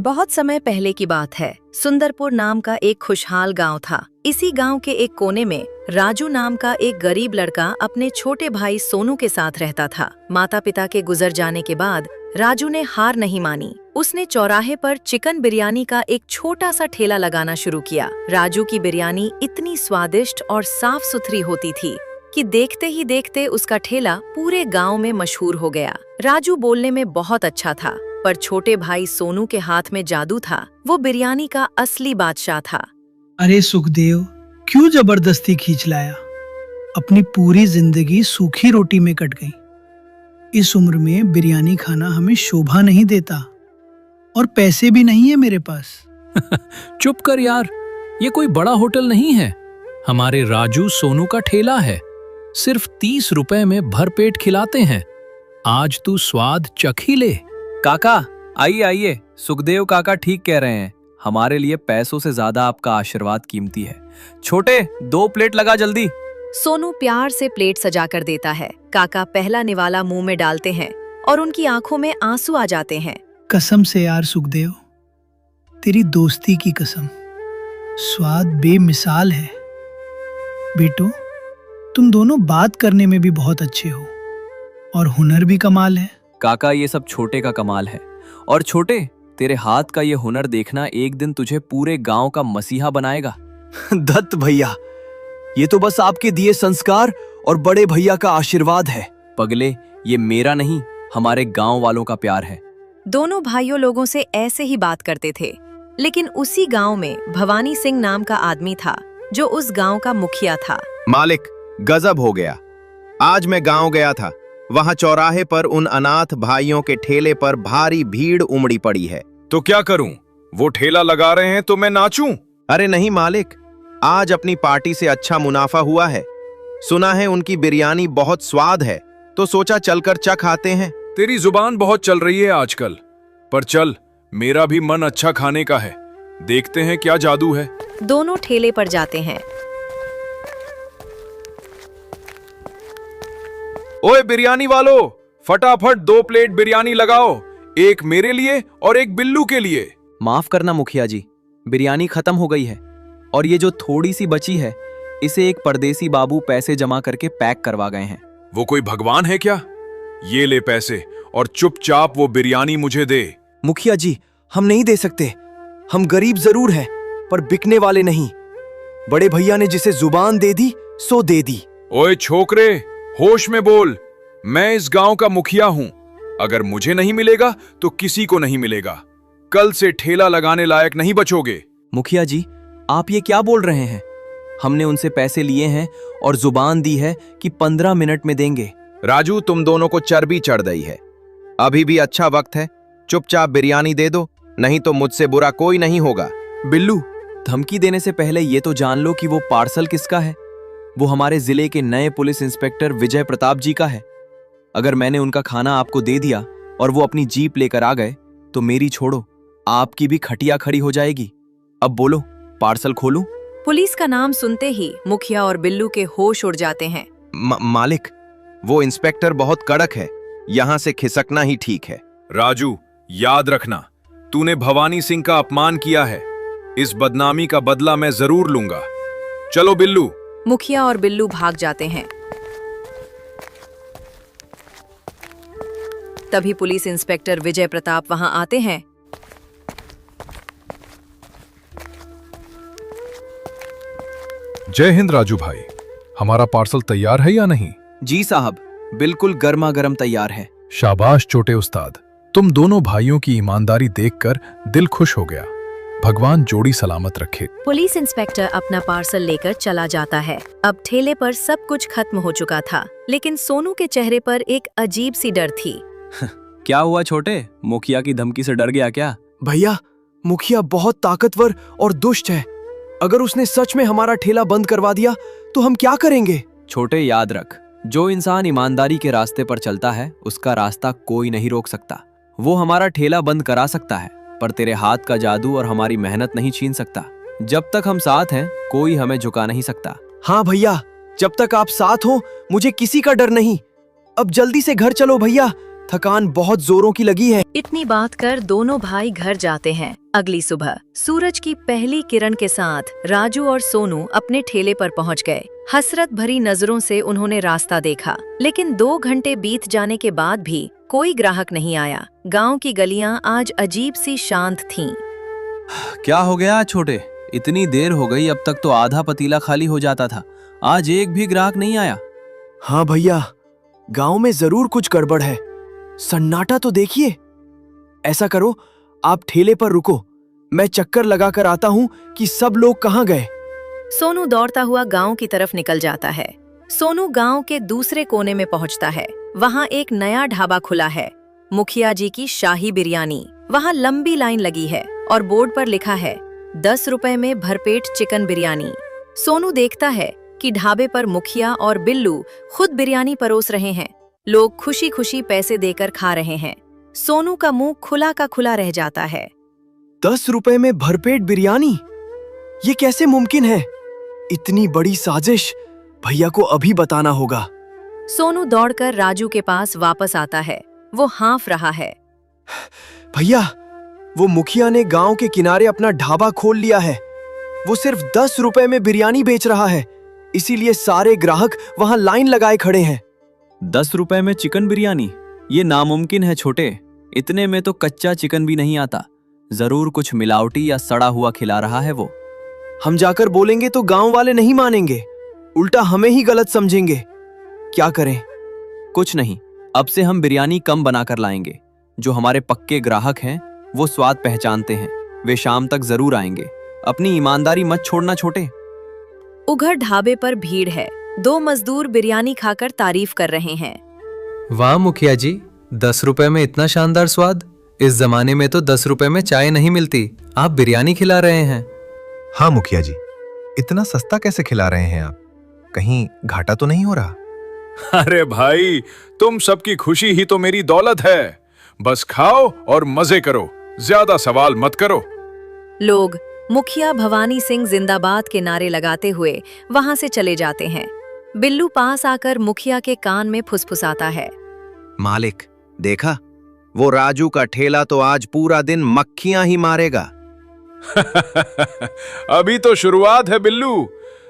बहुत समय पहले की बात है। सुंदरपुर नाम का एक खुशहाल गांव था। इसी गांव के एक कोने में राजू नाम का एक गरीब लड़का अपने छोटे भाई सोनू के साथ रहता था। माता पिता के गुजर जाने के बाद राजू ने हार नहीं मानी। उसने चौराहे पर चिकन बिरयानी का एक छोटा सा ठेला लगाना शुरू किया। राजू की बिरयानी इतनी स्वादिष्ट और साफ सुथरी होती थी कि देखते ही देखते उसका ठेला पूरे गांव में मशहूर हो गया। राजू बोलने में बहुत अच्छा था, पर छोटे भाई सोनू के हाथ में जादू था। वो बिरयानी का असली बादशाह था। अरे सुखदेव, क्यों जबरदस्ती खींच लाया? अपनी पूरी जिंदगी सूखी रोटी में कट गई। इस उम्र में बिरयानी खाना हमें शोभा नहीं देता, और पैसे भी नहीं है मेरे पास। चुप कर यार, ये कोई बड़ा होटल नहीं है। हमारे राजू सोनू का ठेला है। सिर्फ 30 रुपए में भरपेट खिलाते हैं। आज तू स्वाद चख ही ले। काका आइए आइए, सुखदेव काका ठीक कह रहे हैं। हमारे लिए पैसों से ज्यादा आपका आशीर्वाद कीमती है। छोटे 2 प्लेट लगा जल्दी। सोनू प्यार से प्लेट सजा कर देता है। काका पहला निवाला मुंह में डालते हैं और उनकी आंखों में आंसू आ जाते हैं। कसम से यार सुखदेव, तेरी दोस्ती की कसम, स्वाद बेमिसाल है। बेटो, तुम दोनों बात करने में भी बहुत अच्छे हो, और हुनर भी कमाल है। काका ये सब छोटे का कमाल है। और छोटे, तेरे हाथ का ये हुनर देखना एक दिन तुझे पूरे गांव का मसीहा बनाएगा। दत्त भैया, ये तो बस आपके दिए संस्कार और बड़े भैया का आशीर्वाद है। पगले, ये मेरा नहीं, हमारे गांव वालों का प्यार है। दोनों भाइयों लोगों से ऐसे ही बात करते थे। लेकिन उसी गांव में भवानी सिंह नाम का आदमी था, जो उस गांव का मुखिया था। मालिक, गजब हो गया। आज मैं गांव गया था। वहां चौराहे पर उन अनाथ भाइयों के ठेले पर भारी भीड़ उमड़ी पड़ी है। तो क्या करूं? वो ठेला लगा रहे हैं तो मैं नाचूं? अरे नहीं मालिक, आज अपनी पार्टी से अच्छा मुनाफा हुआ है। सुना है उनकी बिरयानी बहुत स्वाद है, तो सोचा चलकर चख आते हैं। तेरी जुबान बहुत चल रही है आजकल, पर चल, मेरा भी मन अच्छा खाने का है। देखते हैं क्या जादू है। दोनों ठेले पर जाते हैं। ओए बिरयानी वालों, फटाफट 2 प्लेट बिरयानी लगाओ, एक मेरे लिए और एक बिल्लू के लिए। माफ करना मुखिया जी, बिरयानी खत्म हो गई है, और ये जो थोड़ी सी बची है, इसे एक परदेसी बाबू पैसे जमा करके पैक करवा गए हैं। वो कोई भगवान है क्या? ये ले पैसे और चुपचाप वो बिरयानी मुझे दे। मुखिया जी, हम नहीं दे सकते। हम गरीब जरूर हैं, पर बिकने वाले नहीं। बड़े भैया ने जिसे जुबान दे दी सो दे दी। ओए छोकरे, होश में बोल। मैं इस गांव का मुखिया हूं। अगर मुझे नहीं मिलेगा तो किसी को नहीं मिलेगा। कल से ठेला लगाने लायक नहीं बचोगे। मुखिया जी, आप ये क्या बोल रहे हैं? हमने उनसे पैसे लिए हैं और जुबान दी है कि 15 मिनट में देंगे। राजू, तुम दोनों को चर्बी चढ़ गई है। अभी भी अच्छा वक्त है। चुपचाप बिरयानी दे दो, नहीं तो मुझसे बुरा कोई नहीं होगा। बिल्लू, धमकी देने से पहले ये तो जान लो कि वो पार्सल किसका है। वो हमारे जिले के नए पुलिस इंस्पेक्टर विजय प्रताप जी का है। अगर मैंने उनका खाना आपको दे दिया और वो अपनी जीप लेकर आ गए, तो मेरी छोड़ो, आपकी भी खटिया खड़ी हो जाएगी। अब बोलो, पार्सल खोलूं? पुलिस का नाम सुनते ही मुखिया और बिल्लू के होश उड़ जाते हैं। मालिक, वो इंस्पेक्टर बहुत कड़क है। यहाँ से खिसकना ही ठीक है। राजू, याद रखना, तूने भवानी सिंह का अपमान किया है। इस बदनामी का बदला मैं जरूर लूंगा। चलो बिल्लू। मुखिया और बिल्लू भाग जाते हैं। तभी पुलिस इंस्पेक्टर विजय प्रताप वहां आते हैं। जय हिंद राजू भाई, हमारा पार्सल तैयार है या नहीं? जी साहब, बिल्कुल गर्मा गर्म तैयार है। शाबाश छोटे उस्ताद, तुम दोनों भाइयों की ईमानदारी देखकर दिल खुश हो गया। भगवान जोड़ी सलामत रखे। पुलिस इंस्पेक्टर अपना पार्सल लेकर चला जाता है। अब ठेले पर सब कुछ खत्म हो चुका था, लेकिन सोनू के चेहरे पर एक अजीब सी डर थी। क्या हुआ छोटे, मुखिया की धमकी से डर गया क्या? भैया, मुखिया बहुत ताकतवर और दुष्ट है। अगर उसने सच में हमारा ठेला बंद करवा दिया तो हम क्या करेंगे? छोटे, याद रख, जो इंसान ईमानदारी के रास्ते पर चलता है, उसका रास्ता कोई नहीं रोक सकता। वो हमारा ठेला बंद करा सकता है, पर तेरे हाथ का जादू और हमारी मेहनत नहीं छीन सकता। जब तक हम साथ हैं, कोई हमें झुका नहीं सकता। हाँ भैया, जब तक आप साथ हो, मुझे किसी का डर नहीं। अब जल्दी से घर चलो भैया, थकान बहुत जोरों की लगी है। इतनी बात कर दोनों भाई घर जाते हैं। अगली सुबह सूरज की पहली किरण के साथ राजू और सोनू अपने ठेले पर पहुंच गए। हसरत भरी नजरों से उन्होंने रास्ता देखा, लेकिन 2 घंटे बीत जाने के बाद भी कोई ग्राहक नहीं आया। गांव की गलियां आज अजीब सी शांत थीं। क्या हो गया छोटे? इतनी देर हो गई, अब तक तो आधा पतीला खाली हो जाता था। आज एक भी ग्राहक नहीं आया। हाँ भैया, गांव में जरूर कुछ गड़बड़ है। सन्नाटा तो देखिए। ऐसा करो, आप ठेले पर रुको, मैं चक्कर लगा कर आता हूँ कि सब लोग कहाँ गए। सोनू दौड़ता हुआ गांव की तरफ निकल जाता है। सोनू गांव के दूसरे कोने में पहुंचता है। वहां एक नया ढाबा खुला है, मुखिया जी की शाही बिरयानी। वहां लंबी लाइन लगी है और बोर्ड पर लिखा है 10 रुपए में भरपेट चिकन बिरयानी। सोनू देखता है कि ढाबे पर मुखिया और बिल्लू खुद बिरयानी परोस रहे हैं। लोग खुशी खुशी पैसे देकर खा रहे हैं। सोनू का मुंह खुला का खुला रह जाता है। 10 रुपए में भरपेट बिरयानी, ये कैसे मुमकिन है? इतनी बड़ी साजिश भैया को अभी बताना होगा। सोनू दौड़कर राजू के पास वापस आता है। वो हाँफ रहा है। भैया, वो मुखिया ने गांव के किनारे अपना ढाबा खोल लिया है। वो सिर्फ 10 रुपए में बिरयानी बेच रहा है, इसीलिए सारे ग्राहक वहां लाइन लगाए खड़े हैं। 10 रुपए में चिकन बिरयानी? ये नामुमकिन है छोटे। इतने में तो कच्चा चिकन भी नहीं आता। जरूर कुछ मिलावटी या सड़ा हुआ खिला रहा है वो। हम जाकर बोलेंगे तो गांव वाले नहीं मानेंगे, उल्टा हमें ही गलत समझेंगे। क्या करें? कुछ नहीं, अब से हम बिरयानी कम बनाकर लाएंगे। जो हमारे पक्के ग्राहक हैं वो स्वाद पहचानते हैं, वे शाम तक जरूर आएंगे। अपनी ईमानदारी मत छोड़ना छोटे। उघर ढाबे पर भीड़ है। 2 मजदूर बिरयानी खाकर तारीफ कर रहे हैं। वाह मुखिया जी, 10 रुपए में इतना शानदार स्वाद। इस जमाने में तो 10 रुपए में चाय नहीं मिलती, आप बिरयानी खिला रहे हैं। हाँ मुखिया जी, इतना सस्ता कैसे खिला रहे हैं आप? कहीं घाटा तो नहीं हो रहा? अरे भाई, तुम सबकी खुशी ही तो मेरी दौलत है। बस खाओ और मजे करो, ज्यादा सवाल मत करो। लोग मुखिया भवानी सिंह जिंदाबाद के नारे लगाते हुए वहां से चले जाते हैं। बिल्लू पास आकर मुखिया के कान में फुसफुसाता है। मालिक, देखा, वो राजू का ठेला तो आज पूरा दिन मक्खियां ही मारेगा। अभी तो शुरुआत है बिल्लू।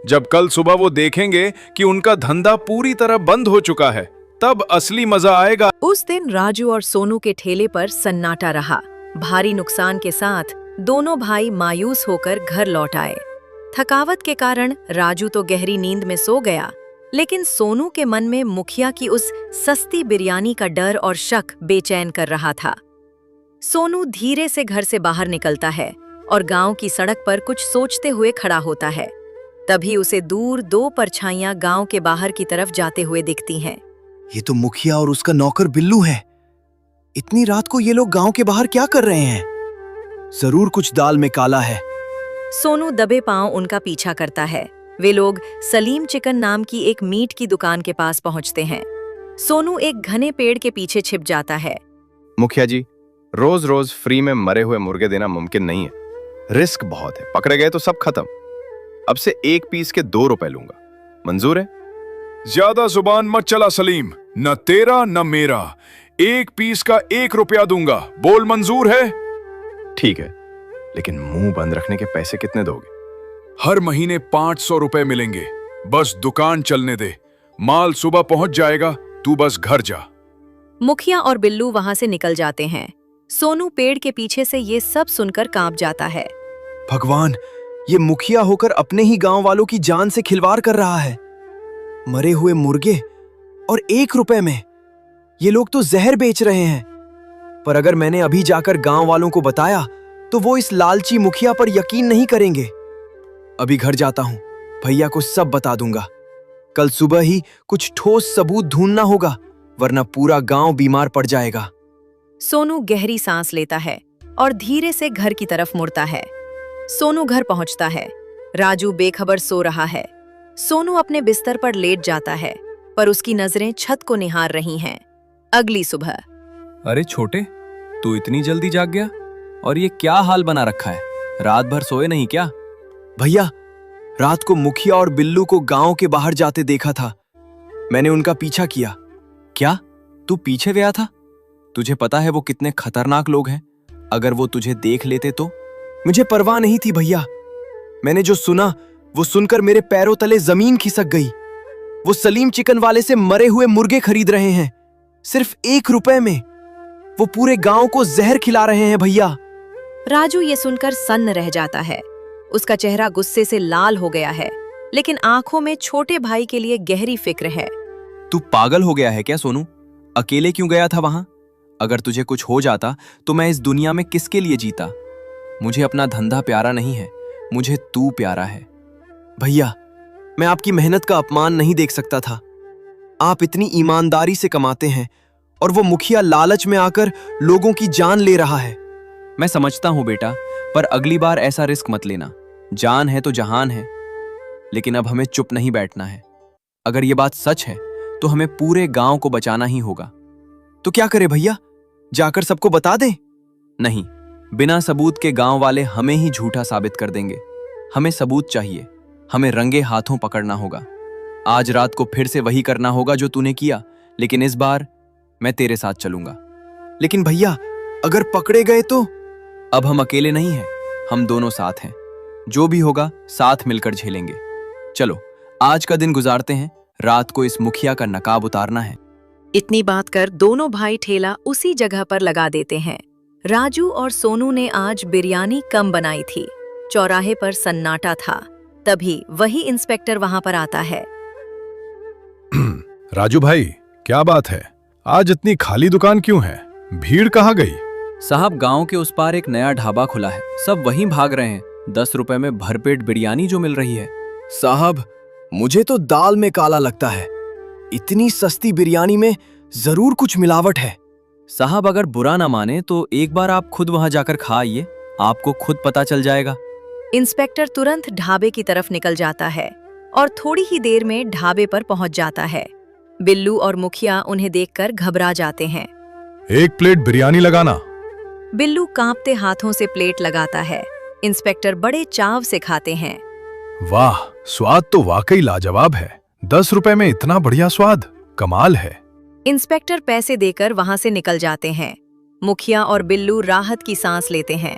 जब कल सुबह वो देखेंगे कि उनका धंधा पूरी तरह बंद हो चुका है, तब असली मजा आएगा। उस दिन राजू और सोनू के ठेले पर सन्नाटा रहा। भारी नुकसान के साथ दोनों भाई मायूस होकर घर लौट आए। थकावट के कारण राजू तो गहरी नींद में सो गया, लेकिन सोनू के मन में मुखिया की उस सस्ती बिरयानी का डर और शक बेचैन कर रहा था। सोनू धीरे से घर से बाहर निकलता है और गांव की सड़क पर कुछ सोचते हुए खड़ा होता है। तभी उसे दूर 2 परछाइयां गांव के बाहर की तरफ जाते हुए दिखती हैं। ये तो मुखिया और उसका नौकर बिल्लू है। इतनी रात को ये लोग गांव के बाहर क्या कर रहे हैं? जरूर कुछ दाल में काला है। सोनू दबे पांव उनका पीछा करता है। वे लोग सलीम चिकन नाम की एक मीट की दुकान के पास पहुंचते हैं। सोनू एक घने पेड़ के पीछे छिप जाता है। मुखिया जी, रोज रोज फ्री में मरे हुए मुर्गे देना मुमकिन नहीं है। रिस्क बहुत है, पकड़े गए तो सब खत्म। अब से 1 पीस के 2 रुपए लूंगा, मंजूर है? ज्यादा जुबान मत चला सलीम, न तेरा न मेरा। 1 पीस का 1 रुपया दूंगा, बोल मंजूर है? ठीक है, लेकिन मुंह बंद रखने के पैसे कितने दोगे? हर महीने 500 रुपए मिलेंगे। बस दुकान चलने दे, माल सुबह पहुंच जाएगा, तू बस घर जा। मुखिया और बिल्लू वहां से निकल जाते हैं। सोनू पेड़ के पीछे से ये सब सुनकर कांप जाता है। भगवान, ये मुखिया होकर अपने ही गांव वालों की जान से खिलवाड़ कर रहा है। मरे हुए मुर्गे और 1 रुपए में। ये लोग तो जहर बेच रहे हैं। पर अगर मैंने अभी जाकर गांव वालों को बताया तो वो इस लालची मुखिया पर यकीन नहीं करेंगे। अभी घर जाता हूं, भैया को सब बता दूंगा। कल सुबह ही कुछ ठोस सबूत ढूंढना होगा, वरना पूरा गांव बीमार पड़ जाएगा। सोनू गहरी सांस लेता है और धीरे से घर की तरफ मुड़ता है। सोनू घर पहुंचता है। राजू बेखबर सो रहा है। सोनू अपने बिस्तर पर लेट जाता है, पर उसकी नजरें छत को निहार रही हैं। अगली सुबह। अरे छोटे, तू इतनी जल्दी जाग गया? और ये क्या हाल बना रखा है? रात भर सोए नहीं क्या? भैया, रात को मुखिया और बिल्लू को गांव के बाहर जाते देखा था। मैंने उनका पीछा किया। क्या तू पीछे गया था? तुझे पता है वो कितने खतरनाक लोग हैं? अगर वो तुझे देख लेते तो? मुझे परवाह नहीं थी भैया। मैंने जो सुना वो सुनकर मेरे पैरों तले जमीन खिसक गई। वो सलीम चिकन वाले से मरे हुए मुर्गे खरीद रहे हैं, सिर्फ 1 रुपए में। वो पूरे गांव को जहर खिला रहे हैं भैया। राजू ये सुनकर सन्न रह जाता है। उसका चेहरा गुस्से से लाल हो गया है, लेकिन आंखों में छोटे भाई के लिए गहरी फिक्र है। तू पागल हो गया है क्या सोनू? अकेले क्यों गया था वहां? अगर तुझे कुछ हो जाता तो मैं इस दुनिया में किसके लिए जीता? मुझे अपना धंधा प्यारा नहीं है, मुझे तू प्यारा है। भैया, मैं आपकी मेहनत का अपमान नहीं देख सकता था। आप इतनी ईमानदारी से कमाते हैं और वो मुखिया लालच में आकर लोगों की जान ले रहा है। मैं समझता हूं बेटा, पर अगली बार ऐसा रिस्क मत लेना। जान है तो जहान है। लेकिन अब हमें चुप नहीं बैठना है। अगर ये बात सच है तो हमें पूरे गांव को बचाना ही होगा। तो क्या करें भैया? जाकर सबको बता दें? नहीं, बिना सबूत के गांव वाले हमें ही झूठा साबित कर देंगे। हमें सबूत चाहिए। हमें रंगे हाथों पकड़ना होगा। आज रात को फिर से वही करना होगा जो तूने किया, लेकिन इस बार मैं तेरे साथ चलूंगा। लेकिन भैया, अगर पकड़े गए तो? अब हम अकेले नहीं हैं, हम दोनों साथ हैं। जो भी होगा साथ मिलकर झेलेंगे। चलो, आज का दिन गुजारते हैं। रात को इस मुखिया का नकाब उतारना है। इतनी बात कर दोनों भाई ठेला उसी जगह पर लगा देते हैं। राजू और सोनू ने आज बिरयानी कम बनाई थी। चौराहे पर सन्नाटा था। तभी वही इंस्पेक्टर वहां पर आता है। राजू भाई, क्या बात है? आज इतनी खाली दुकान क्यों है? भीड़ कहाँ गई? साहब, गांव के उस पार एक नया ढाबा खुला है, सब वहीं भाग रहे हैं। 10 रुपए में भरपेट बिरयानी जो मिल रही है। साहब, मुझे तो दाल में काला लगता है। इतनी सस्ती बिरयानी में जरूर कुछ मिलावट है। साहब, अगर बुरा ना माने तो एक बार आप खुद वहां जाकर खा आइए, आपको खुद पता चल जाएगा। इंस्पेक्टर तुरंत ढाबे की तरफ निकल जाता है और थोड़ी ही देर में ढाबे पर पहुंच जाता है। बिल्लू और मुखिया उन्हें देखकर घबरा जाते हैं। 1 प्लेट बिरयानी लगाना। बिल्लू कांपते हाथों से प्लेट लगाता है। इंस्पेक्टर बड़े चाव से खाते हैं। वाह, स्वाद तो वाकई लाजवाब है। 10 रुपए में इतना बढ़िया स्वाद, कमाल है। इंस्पेक्टर पैसे देकर वहां से निकल जाते हैं। मुखिया और बिल्लू राहत की सांस लेते हैं।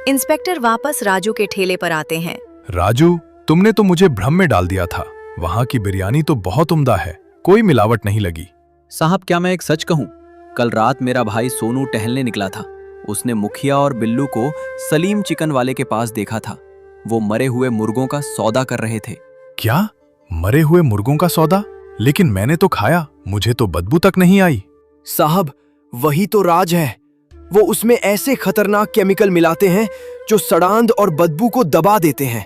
इंस्पेक्टर वापस राजू के ठेले पर आते हैं। राजू, तुमने तो मुझे भ्रम में डाल दिया था। वहां की बिरयानी तो बहुत उम्दा है, कोई मिलावट नहीं लगी। साहब, क्या मैं एक सच कहूं? कल रात मेरा भाई सोनू टहलने निकला था। उसने मुखिया और बिल्लू को सलीम चिकन वाले के पास देखा था। वो मरे हुए मुर्गों का सौदा कर रहे थे। क्या? मरे हुए मुर्गों का सौदा? लेकिन मैंने तो खाया, मुझे तो बदबू तक नहीं आई। साहब, वही तो राज है। वो उसमें ऐसे खतरनाक केमिकल मिलाते हैं जो सड़ांध और बदबू को दबा देते हैं।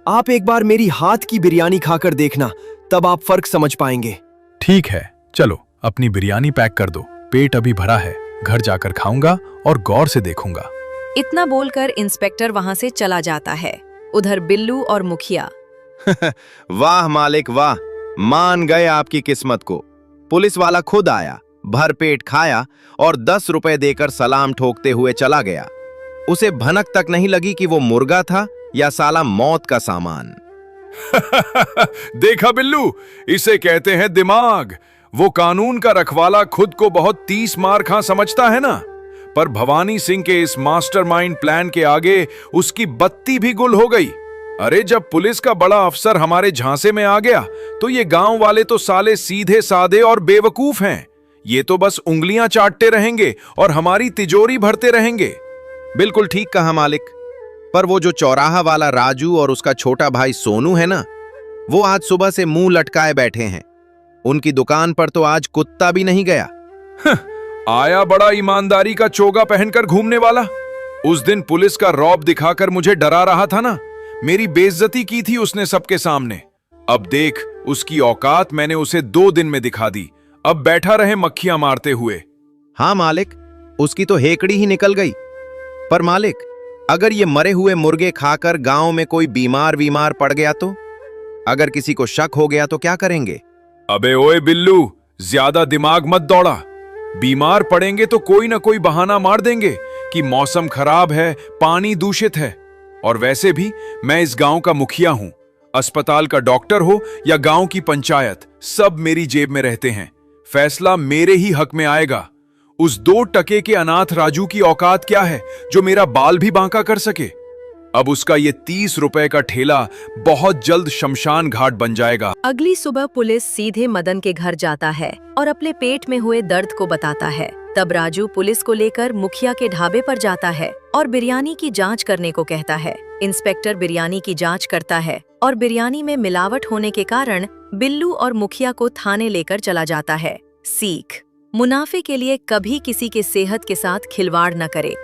आप एक बार मेरी हाथ की बिरयानी खाकर देखना, तब आप फर्क समझ पाएंगे। ठीक है, चलो अपनी बिरयानी पैक कर दो। पेट अभी भरा है, घर जाकर खाऊंगा और गौर से देखूंगा। इतना बोलकर इंस्पेक्टर वहां से चला जाता है। उधर बिल्लू और मुखिया। वाह मालिक वाह, मान गए आपकी किस्मत को। पुलिस वाला खुद आया, भरपेट खाया और 10 रुपए देकर सलाम ठोकते हुए चला गया। उसे भनक तक नहीं लगी कि वो मुर्गा था या साला मौत का सामान। देखा बिल्लू, इसे कहते हैं दिमाग। वो कानून का रखवाला खुद को बहुत 30 मार खां समझता है ना, पर भवानी सिंह के इस मास्टरमाइंड प्लान के आगे उसकी बत्ती भी गुल हो गई। अरे, जब पुलिस का बड़ा अफसर हमारे झांसे में आ गया तो ये गांव वाले तो साले सीधे साधे और बेवकूफ हैं। ये तो बस उंगलियां चाटते रहेंगे और हमारी तिजोरी भरते रहेंगे। बिल्कुल ठीक कहा मालिक, पर वो जो चौराहा वाला राजू और उसका छोटा भाई सोनू है ना, वो आज सुबह से मुंह लटकाए बैठे हैं। उनकी दुकान पर तो आज कुत्ता भी नहीं गया। आया बड़ा ईमानदारी का चोगा पहनकर घूमने वाला। उस दिन पुलिस का रौब दिखाकर मुझे डरा रहा था ना, मेरी बेइज्जती की थी उसने सबके सामने। अब देख, उसकी औकात मैंने उसे 2 दिन में दिखा दी। अब बैठा रहे मक्खियां मारते हुए। हाँ मालिक, उसकी तो हेकड़ी ही निकल गई। पर मालिक, अगर ये मरे हुए मुर्गे खाकर गांव में कोई बीमार पड़ गया तो? अगर किसी को शक हो गया तो क्या करेंगे? अबे ओए बिल्लू, ज्यादा दिमाग मत दौड़ा। बीमार पड़ेंगे तो कोई ना कोई बहाना मार देंगे कि मौसम खराब है, पानी दूषित है। और वैसे भी मैं इस गांव का मुखिया हूं। अस्पताल का डॉक्टर हो या गांव की पंचायत, सब मेरी जेब में रहते हैं। फैसला मेरे ही हक में आएगा। उस 2 टके के अनाथ राजू की औकात क्या है जो मेरा बाल भी बांका कर सके। अब उसका ये 30 रुपए का ठेला बहुत जल्द शमशान घाट बन जाएगा। अगली सुबह पुलिस सीधे मदन के घर जाता है और अपने पेट में हुए दर्द को बताता है। तब राजू पुलिस को लेकर मुखिया के ढाबे पर जाता है और बिरयानी की जांच करने को कहता है। इंस्पेक्टर बिरयानी की जांच करता है और बिरयानी में मिलावट होने के कारण बिल्लू और मुखिया को थाने लेकर चला जाता है। सीख: मुनाफे के लिए कभी किसी के सेहत के साथ खिलवाड़ न करे।